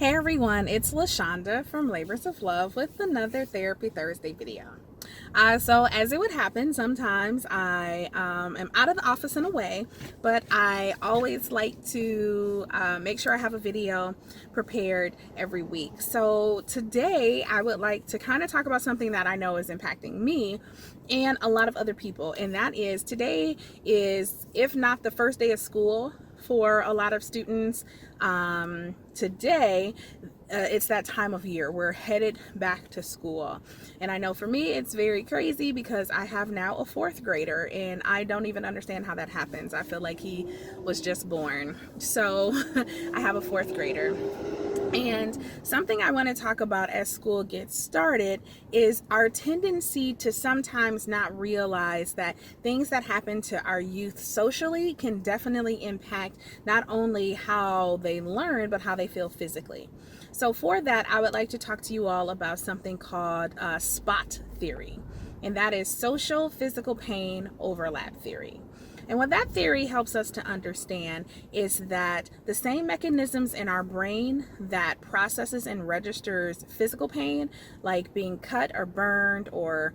Hey everyone, it's LaShonda from Labors of Love with another Therapy Thursday video. So as it would happen, sometimes I am out of the office and away, but I always like to make sure I have a video prepared every week. So today I would like to kind of talk about something that I know is impacting me and a lot of other people, and that is today is, if not the first day of school for a lot of students, today it's that time of year. We're headed back to school. And I know for me, it's very crazy because I have now a fourth grader and I don't even understand how that happens. I feel like he was just born. So I have a fourth grader. And something I want to talk about as school gets started is our tendency to sometimes not realize that things that happen to our youth socially can definitely impact not only how they learn, but how they feel physically. So for that, I would like to talk to you all about something called SPOT theory, and that is social physical pain overlap theory. And what that theory helps us to understand is that the same mechanisms in our brain that processes and registers physical pain, like being cut or burned or,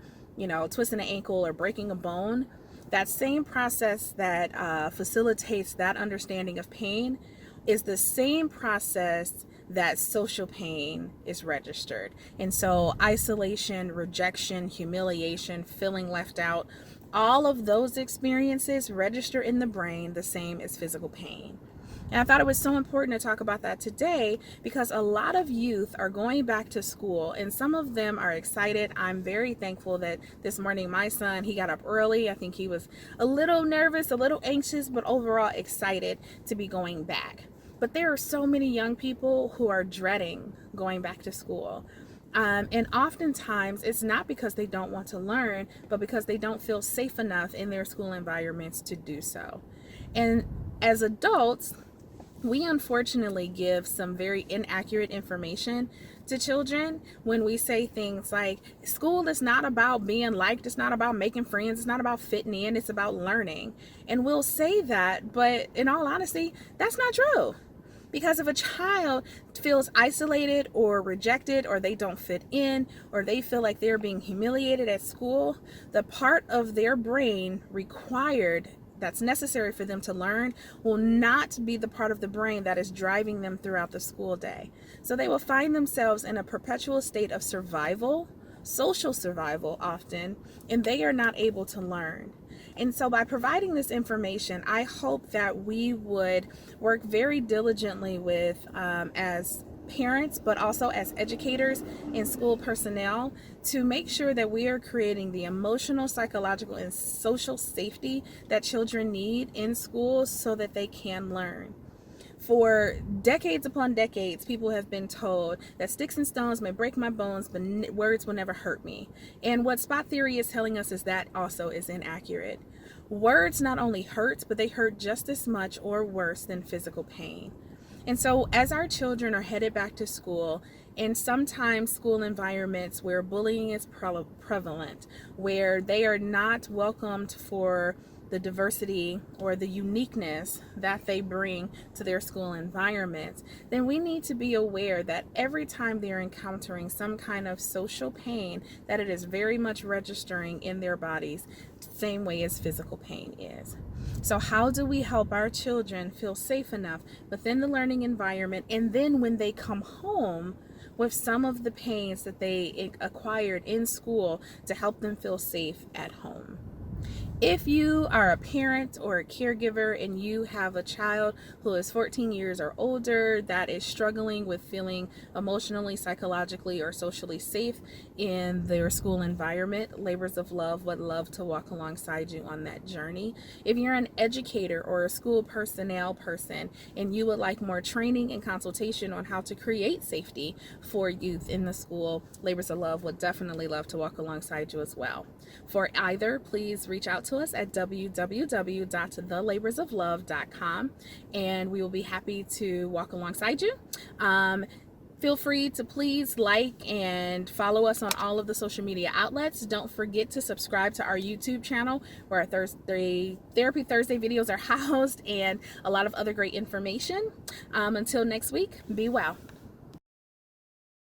twisting an ankle or breaking a bone, that same process that facilitates that understanding of pain is the same process that social pain is registered. And so isolation, rejection, humiliation, feeling left out, all of those experiences register in the brain the same as physical pain. And I thought it was so important to talk about that today because a lot of youth are going back to school and some of them are excited. I'm very thankful that this morning my son, he got up early. I think he was a little nervous, a little anxious, but overall excited to be going back. But there are so many young people who are dreading going back to school. And oftentimes it's not because they don't want to learn, but because they don't feel safe enough in their school environments to do so. And as adults, we unfortunately give some very inaccurate information to children when we say things like, school is not about being liked, it's not about making friends, it's not about fitting in, it's about learning. And we'll say that, but in all honesty, that's not true. Because if a child feels isolated or rejected, or they don't fit in, or they feel like they're being humiliated at school, the part of their brain required that's necessary for them to learn will not be the part of the brain that is driving them throughout the school day. So they will find themselves in a perpetual state of survival, social survival often, and they are not able to learn. And so by providing this information, I hope that we would work very diligently with, as parents, but also as educators and school personnel, to make sure that we are creating the emotional, psychological, and social safety that children need in schools so that they can learn. For decades upon decades, people have been told that sticks and stones may break my bones, but words will never hurt me. And what SPOT theory is telling us is that also is inaccurate. Words not only hurt, but they hurt just as much or worse than physical pain. And so as our children are headed back to school, in sometimes school environments where bullying is prevalent, where they are not welcomed for the diversity or the uniqueness that they bring to their school environments, then we need to be aware that every time they're encountering some kind of social pain, that it is very much registering in their bodies, same way as physical pain is. So how do we help our children feel safe enough within the learning environment, and then when they come home with some of the pains that they acquired in school, to help them feel safe at home? If you are a parent or a caregiver and you have a child who is 14 years or older that is struggling with feeling emotionally, psychologically, or socially safe in their school environment, Labors of Love would love to walk alongside you on that journey. If you're an educator or a school personnel person and you would like more training and consultation on how to create safety for youth in the school, Labors of Love would definitely love to walk alongside you as well. For either, please reach out to us at www.thelaborsoflove.com, and we will be happy to walk alongside you. Feel free to please like and follow us on all of the social media outlets. Don't forget to subscribe to our YouTube channel where our Therapy Thursday videos are housed and a lot of other great information. Until next week, be well.